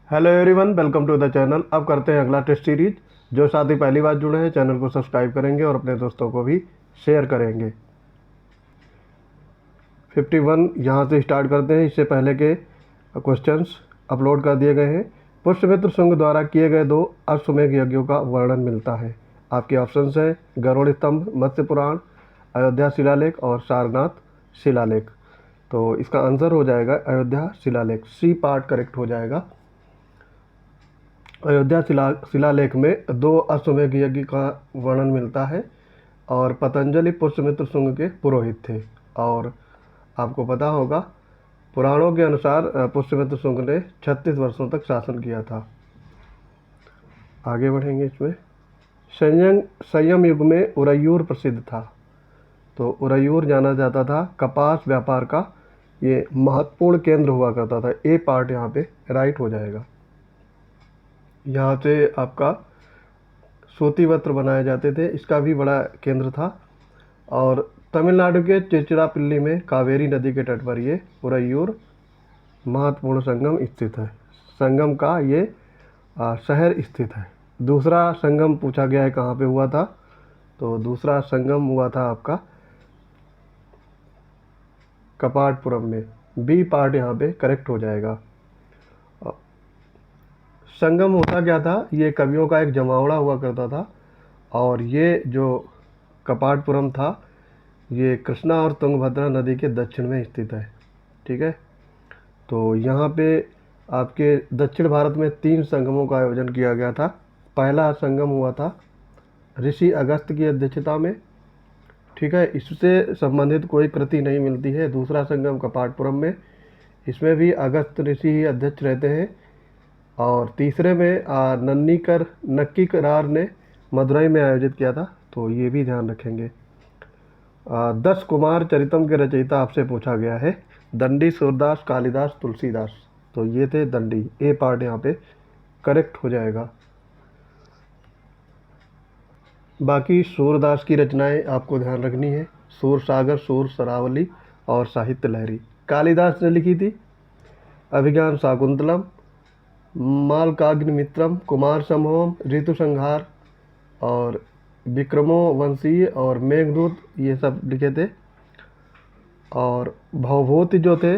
Hello everyone, welcome to the channel. अब करते हैं अगला टेस्ट सीरीज। जो साथी पहली बार जुड़े हैं चैनल को सब्सक्राइब करेंगे और अपने दोस्तों को भी शेयर करेंगे। 51 यहाँ से स्टार्ट करते हैं। इससे पहले के क्वेश्चंस अपलोड कर दिए गए हैं। पुष्यमित्र शुंग द्वारा किए गए 2 अश्वमेध यज्ञों का वर्णन मिलता है। आपके ऑप्शंस हैं गरुड़ स्तंभ, मत्स्य पुराण, अयोध्या शिलालेख और सारनाथ शिलालेख। तो इसका आंसर हो जाएगा अयोध्या शिलालेख। सी पार्ट करेक्ट हो जाएगा। अयोध्या शिलालेख में 2 अश्वमेध यज्ञ का वर्णन मिलता है और पतंजलि पुष्यमित्र शुंग के पुरोहित थे। और आपको पता होगा पुराणों के अनुसार पुष्यमित्र शुंग ने 36 वर्षों तक शासन किया था। आगे बढ़ेंगे इसमें। संयम युग में उरैयूर प्रसिद्ध था। तो उरैयूर जाना जाता था कपास व्यापार का ये महत्वपूर्ण केंद्र हुआ करता था। ए पार्ट यहाँ पे राइट हो जाएगा। यहाँ से आपका सूती वस्त्र बनाए जाते थे, इसका भी बड़ा केंद्र था। और तमिलनाडु के तिरुचिरापल्ली में कावेरी नदी के तट पर ये उरैयूर महत्वपूर्ण संगम स्थित है। संगम का ये शहर स्थित है। दूसरा संगम पूछा गया है कहाँ पे हुआ था, तो दूसरा संगम हुआ था आपका कपाटपुरम में। बी पार्ट यहाँ पे करेक्ट हो जाएगा। संगम होता क्या था, ये कवियों का एक जमावड़ा हुआ करता था। और ये जो कपाटपुरम था ये कृष्णा और तुंगभद्रा नदी के दक्षिण में स्थित है। ठीक है, तो यहाँ पे आपके दक्षिण भारत में 3 संगमों का आयोजन किया गया था। पहला संगम हुआ था ऋषि अगस्त की अध्यक्षता में। ठीक है, इससे संबंधित कोई कृति नहीं मिलती है। दूसरा संगम कपाटपुरम में, इसमें भी अगस्त ऋषि ही अध्यक्ष रहते हैं। और तीसरे में नक्कीकरार ने मदुरई में आयोजित किया था, तो ये भी ध्यान रखेंगे। 10 कुमार चरितम के रचयिता आपसे पूछा गया है। दंडी, सूरदास, कालिदास, तुलसीदास। तो ये थे दंडी। ए पार्ट यहाँ पे करेक्ट हो जाएगा। बाकी सूरदास की रचनाएं आपको ध्यान रखनी है। सूर सागर, सूर सरावली और साहित्य लहरी। कालिदास ने लिखी थी अभिज्ञान शाकुंतलम, मालकाग्निमित्रम, कुमार संभवम, ऋतु संहार और विक्रमो वंशीय और मेघदूत, ये सब लिखे थे। और भवभूति जो थे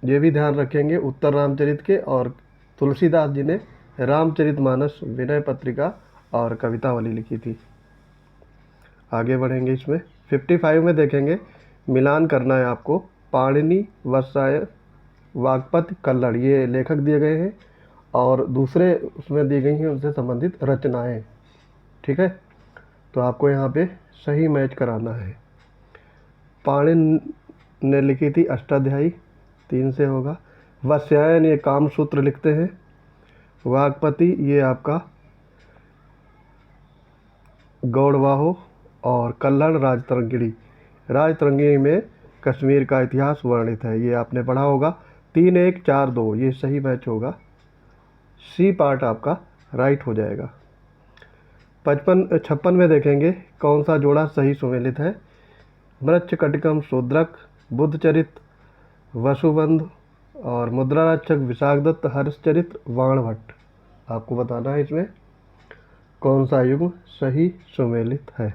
ये भी ध्यान रखेंगे उत्तर रामचरित के। और तुलसीदास जी ने रामचरितमानस, विनय पत्रिका और कवितावली लिखी थी। आगे बढ़ेंगे इसमें। 55 में देखेंगे, मिलान करना है आपको। पाणिनि, वत्सायन, वाग्पति, कल्लड़ ये लेखक दिए गए हैं और दूसरे उसमें दी गई हैं उनसे संबंधित रचनाएं। ठीक है, तो आपको यहाँ पे सही मैच कराना है। पाणिनि ने लिखी थी अष्टाध्यायी, 3 से होगा। वत्सायन ये कामसूत्र लिखते हैं। वाग्पति ये आपका गौड़वाहो। और कल्लड़ राजतरंगिणी। राजतरंगिणी में कश्मीर का इतिहास वर्णित है, ये आपने पढ़ा होगा। 3, 1, 4, 2 ये सही मैच होगा। सी पार्ट आपका राइट हो जाएगा। 56 में देखेंगे कौन सा जोड़ा सही सुमेलित है। मृच्छकटिकम शूद्रक, बुद्धचरित वसुबंध और मुद्रारक्षक विशाखदत्त हर्षचरित वाणभट्ट। आपको बताना है इसमें कौन सा युग सही सुमेलित है।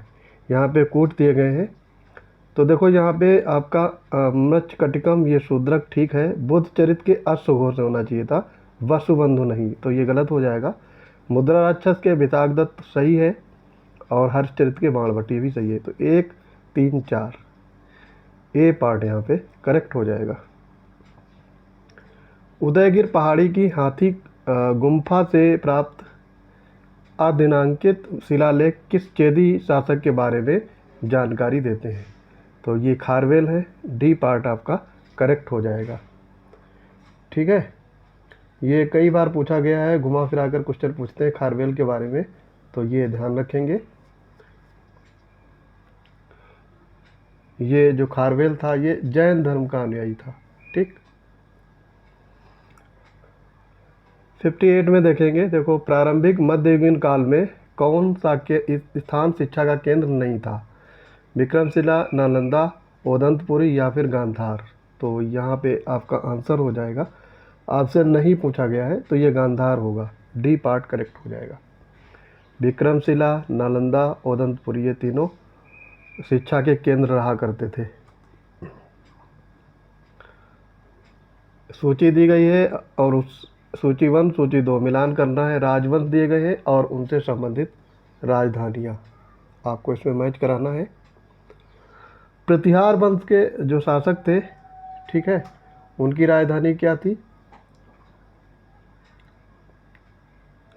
यहाँ पे कूट दिए गए हैं। तो देखो यहाँ पे आपका मृच्छकटिकम ये शूद्रक ठीक है। बुद्धचरित के अश्वघोष होना चाहिए था, वसुबंधु नहीं, तो ये गलत हो जाएगा। मुद्रा राक्षस के विशाखदत्त सही है और हर्षचरित के बाणभट्ट भी सही है। तो 1, 3, 4 ए पार्ट यहाँ पे करेक्ट हो जाएगा। उदयगिर पहाड़ी की हाथी गुम्फा से प्राप्त अदिनांकित शिलालेख किस चेदी शासक के बारे में जानकारी देते हैं। तो ये खारवेल है। डी पार्ट आपका करेक्ट हो जाएगा। ठीक है, ये कई बार पूछा गया है, घुमा फिरा कर क्वेश्चन पूछते हैं खारवेल के बारे में, तो ये ध्यान रखेंगे। ये जो खारवेल था ये जैन धर्म का अनुयायी था। ठीक, 58 में देखेंगे, देखो प्रारंभिक मध्ययुगीन काल में कौन सा के स्थान शिक्षा का केंद्र नहीं था। विक्रमशिला, नालंदा, ओदंतपुरी या फिर गांधार। तो यहाँ पे आपका आंसर हो जाएगा आपसे नहीं पूछा गया है तो ये गांधार होगा, डी पार्ट करेक्ट हो जाएगा। विक्रमशिला, नालंदा, ओदंतपुर ये तीनों शिक्षा के केंद्र रहा करते थे। सूची दी गई है और उस सूची 1 सूची 2 मिलान करना है। राजवंश दिए गए हैं और उनसे संबंधित राजधानियाँ आपको इसमें मैच कराना है। प्रतिहार वंश के जो शासक थे, ठीक है, उनकी राजधानी क्या थी?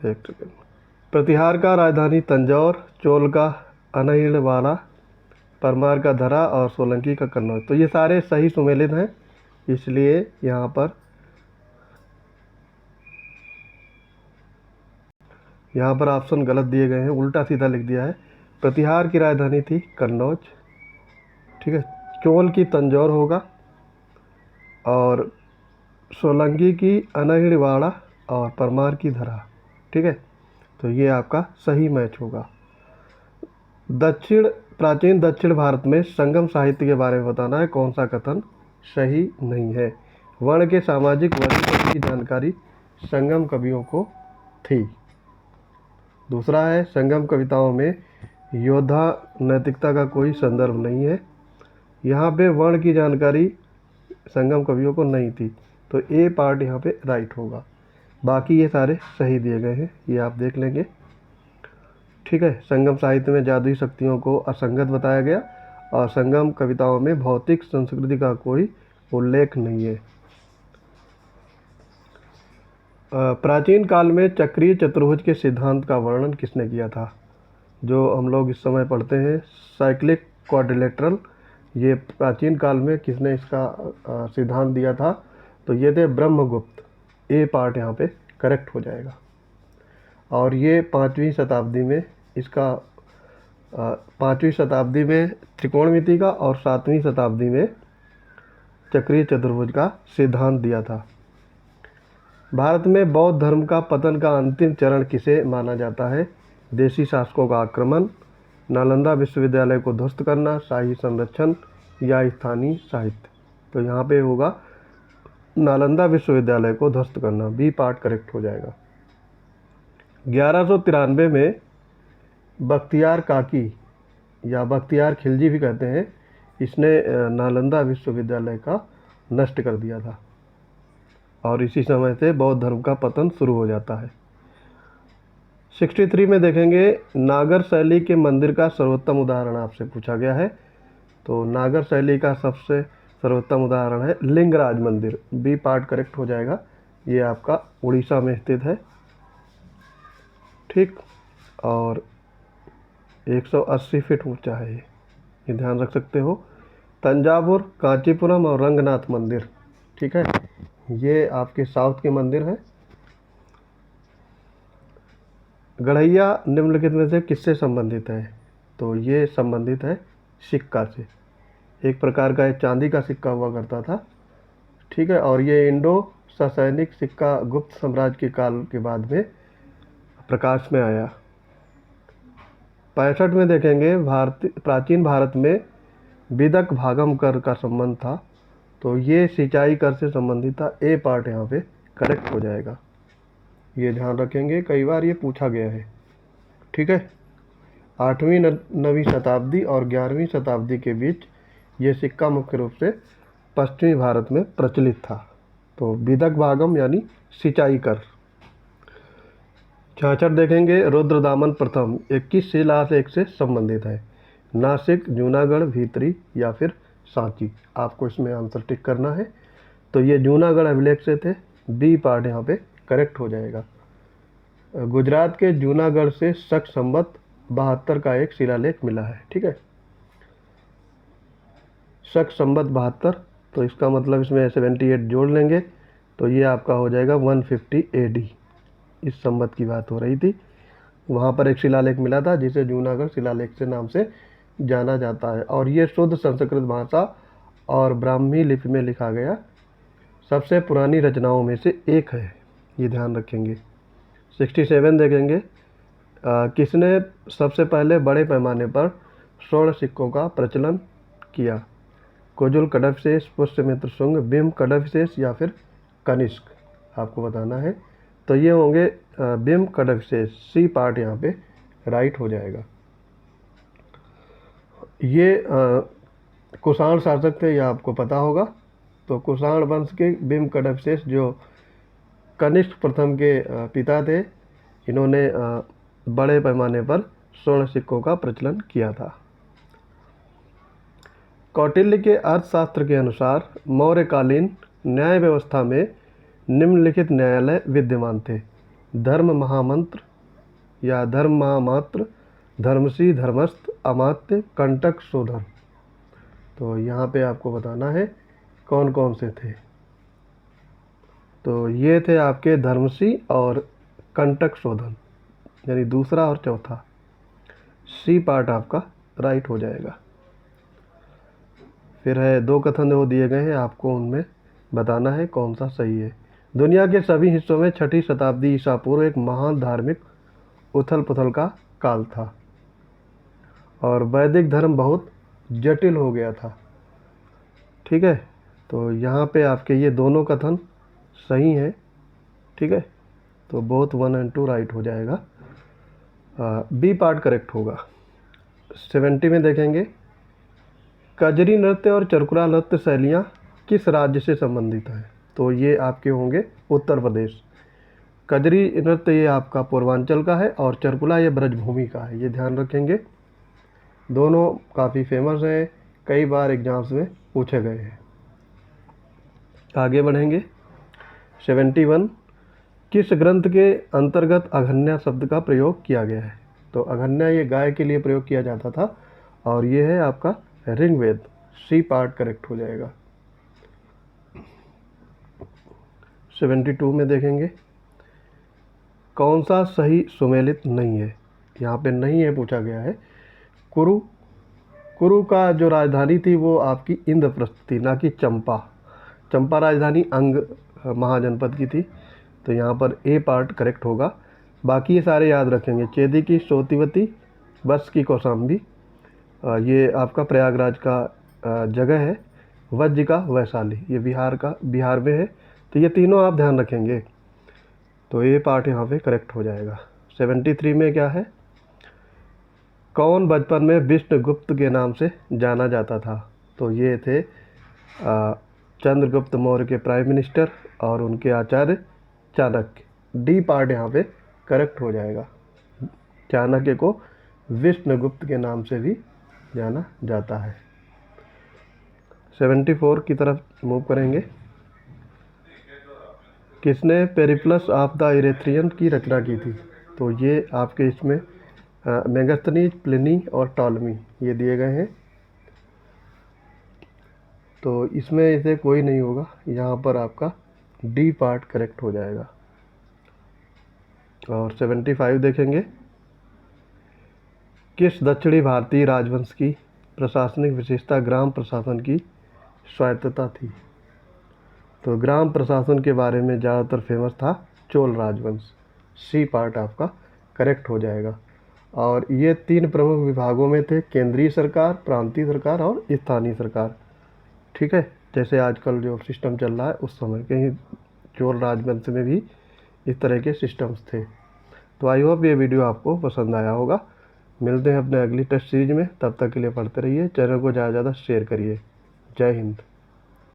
एक सेकेंड। प्रतिहार का राजधानी तंजौर, चोल का अनहिलवाड़ा, परमार का धरा और सोलंकी का कन्नौज। तो ये सारे सही सुमेलित हैं, इसलिए यहाँ पर ऑप्शन गलत दिए गए हैं, उल्टा सीधा लिख दिया है। प्रतिहार की राजधानी थी कन्नौज, ठीक है। चोल की तंजौर होगा और सोलंकी की अनहिलवाड़ा और परमार की धरा, ठीक है। तो ये आपका सही मैच होगा। प्राचीन दक्षिण भारत में संगम साहित्य के बारे में बताना है। कौन सा कथन सही नहीं है? वर्ण के सामाजिक वर्गीकरण की जानकारी संगम कवियों को थी। दूसरा है, संगम कविताओं में योद्धा नैतिकता का कोई संदर्भ नहीं है। यहाँ पे वर्ण की जानकारी संगम कवियों को नहीं थी, तो ए पार्ट यहाँ पे राइट होगा। बाकी ये सारे सही दिए गए हैं, ये आप देख लेंगे, ठीक है। संगम साहित्य में जादुई शक्तियों को असंगत बताया गया और संगम कविताओं में भौतिक संस्कृति का कोई उल्लेख नहीं है। प्राचीन काल में चक्रीय चतुर्भुज के सिद्धांत का वर्णन किसने किया था? जो हम लोग इस समय पढ़ते हैं साइक्लिक क्वाड्रिलेटरल, ये प्राचीन काल में किसने इसका सिद्धांत दिया था? तो ये थे ब्रह्मगुप्त। ए पार्ट यहाँ पे करेक्ट हो जाएगा। और ये 5वीं शताब्दी में इसका 5वीं शताब्दी में त्रिकोणमिति का और 7वीं शताब्दी में चक्रीय चतुर्भुज का सिद्धांत दिया था। भारत में बौद्ध धर्म का पतन का अंतिम चरण किसे माना जाता है? देशी शासकों का आक्रमण, नालंदा विश्वविद्यालय को ध्वस्त करना, शाही संरक्षण या स्थानीय साहित्य। तो यहाँ पे होगा नालंदा विश्वविद्यालय को ध्वस्त करना, बी पार्ट करेक्ट हो जाएगा। 1193 में बख्तियार काकी या बख्तियार खिलजी भी कहते हैं, इसने नालंदा विश्वविद्यालय का नष्ट कर दिया था और इसी समय से बौद्ध धर्म का पतन शुरू हो जाता है। 63 में देखेंगे नागर शैली के मंदिर का सर्वोत्तम उदाहरण आपसे पूछा गया है। तो नागर शैली का सबसे सर्वोत्तम उदाहरण है लिंगराज मंदिर, बी पार्ट करेक्ट हो जाएगा। ये आपका उड़ीसा में स्थित है, ठीक, और 180 फीट ऊंचा है, ये ध्यान रख सकते हो। तंजावुर, कांचीपुरम और रंगनाथ मंदिर, ठीक है, ये आपके साउथ के मंदिर हैं। गढ़ैया निम्नलिखित में से किससे संबंधित है? तो ये संबंधित है सिक्का से, एक प्रकार का एक चांदी का सिक्का हुआ करता था, ठीक है। और ये इंडो ससैनिक सिक्का गुप्त साम्राज्य के काल के बाद में प्रकाश में आया। 65 में देखेंगे प्राचीन भारत में विदक भागम कर का संबंध था, तो ये सिंचाई कर से संबंधित था। ए पार्ट यहाँ पे करेक्ट हो जाएगा, ये ध्यान रखेंगे, कई बार ये पूछा गया है, ठीक है। 8वीं 9वीं शताब्दी और 11वीं शताब्दी के बीच ये सिक्का मुख्य रूप से पश्चिमी भारत में प्रचलित था। तो विदक भागम यानी सिंचाई कर। 66 देखेंगे रुद्रदामन प्रथम 21 शिलालेख से संबंधित है। नासिक, जूनागढ़, भीतरी या फिर सांची, आपको इसमें आंसर टिक करना है। तो ये जूनागढ़ अभिलेख से थे, बी पार्ट यहाँ पे करेक्ट हो जाएगा। गुजरात के जूनागढ़ से शक संवत 72 का एक शिलालेख मिला है, ठीक है। शक संवत 72, तो इसका मतलब इसमें 78 जोड़ लेंगे तो ये आपका हो जाएगा 150 AD। इस संवत की बात हो रही थी, वहाँ पर एक शिलालेख मिला था जिसे जूनागढ़ शिलालेख से नाम से जाना जाता है। और ये शुद्ध संस्कृत भाषा और ब्राह्मी लिपि में लिखा गया सबसे पुरानी रचनाओं में से एक है, ये ध्यान रखेंगे। 67 देखेंगे किसने सबसे पहले बड़े पैमाने पर स्वर्ण सिक्कों का प्रचलन किया? कुजुल, कडफसेस, पुष्यमित्र शुंग, बिंब, कडफसेस या फिर कनिष्क। आपको बताना है। तो ये होंगे बिम कडकशेष, सी पार्ट यहाँ पे राइट हो जाएगा। ये कुषाण शासक थे, यह आपको पता होगा। तो कुषाण वंश के बिम कडकशेष जो कनिष्क प्रथम के पिता थे, इन्होंने बड़े पैमाने पर स्वर्ण सिक्कों का प्रचलन किया था। कौटिल्य के अर्थशास्त्र के अनुसार मौर्यकालीन न्याय व्यवस्था में निम्नलिखित न्यायालय विद्यमान थे: धर्म महामंत्र या धर्म महामात्र, धर्मसी, धर्मस्थ, अमात्य, कंटक, शोधन। तो यहाँ पे आपको बताना है कौन कौन से थे। तो ये थे आपके धर्मसी और कंटक शोधन, यानी दूसरा और चौथा। सी पार्ट आपका राइट हो जाएगा। फिर है 2 कथन वो दिए गए हैं, आपको उनमें बताना है कौन सा सही है। दुनिया के सभी हिस्सों में 6ठी शताब्दी ईसा पूर्व एक महान धार्मिक उथल पुथल का काल था और वैदिक धर्म बहुत जटिल हो गया था। ठीक है, तो यहाँ पे आपके ये दोनों कथन सही हैं। ठीक है, तो बोथ 1 और 2 राइट हो जाएगा। बी पार्ट करेक्ट होगा। 70 में देखेंगे, कजरी नृत्य और चरकुरा नृत्य शैलियाँ किस राज्य से संबंधित हैं? तो ये आपके होंगे उत्तर प्रदेश। कजरी नृत्य ये आपका पूर्वांचल का है और चरकुला ये ब्रजभूमि का है, ये ध्यान रखेंगे। दोनों काफ़ी फेमस हैं, कई बार एग्जाम्स में पूछे गए हैं। आगे बढ़ेंगे। 71, किस ग्रंथ के अंतर्गत अघन्या शब्द का प्रयोग किया गया है? तो अघन्या ये गाय के लिए प्रयोग किया जाता था और ये है आपका ऋग्वेद। सी पार्ट करेक्ट हो जाएगा। 72 में देखेंगे, कौन सा सही सुमेलित नहीं है? यहाँ पे नहीं है पूछा गया है। कुरु का जो राजधानी थी वो आपकी इंद्रप्रस्थ थी, ना कि चंपा। चंपा राजधानी अंग महाजनपद की थी। तो यहाँ पर ए पार्ट करेक्ट होगा। बाकी ये सारे याद रखेंगे। चेदी की सोतिवती, बस की कौशाम्बी, ये आपका प्रयागराज का जगह है। वज्र का वैशाली, ये बिहार में है। तो ये तीनों आप ध्यान रखेंगे। तो ये पार्ट यहाँ पे करेक्ट हो जाएगा। 73 में क्या है, कौन बचपन में विष्णुगुप्त के नाम से जाना जाता था? तो ये थे चंद्रगुप्त मौर्य के प्राइम मिनिस्टर और उनके आचार्य चाणक्य। डी पार्ट यहाँ पे करेक्ट हो जाएगा। चाणक्य को विष्णुगुप्त के नाम से भी जाना जाता है। 74 की तरफ मूव करेंगे। किसने पेरिप्लस ऑफ द इरेथ्रियन की रचना की थी? तो ये आपके इसमें मेगास्थनीज, प्लिनी और टॉलमी ये दिए गए हैं। तो इसमें इसे कोई नहीं होगा, यहाँ पर आपका डी पार्ट करेक्ट हो जाएगा। और 75 देखेंगे, किस दक्षिणी भारतीय राजवंश की प्रशासनिक विशेषता ग्राम प्रशासन की स्वायत्तता थी? तो ग्राम प्रशासन के बारे में ज़्यादातर फेमस था चोल राजवंश। सी पार्ट आपका करेक्ट हो जाएगा। और ये 3 प्रमुख विभागों में थे: केंद्रीय सरकार, प्रांतीय सरकार और स्थानीय सरकार। ठीक है, जैसे आजकल जो सिस्टम चल रहा है उस समय के ही चोल राजवंश में भी इस तरह के सिस्टम्स थे। तो आई होप ये वीडियो आपको पसंद आया होगा। मिलते हैं अपने अगली टेस्ट सीरीज में, तब तक के लिए पढ़ते रहिए, चैनल को ज़्यादा से ज़्यादा शेयर करिए। जय हिंद।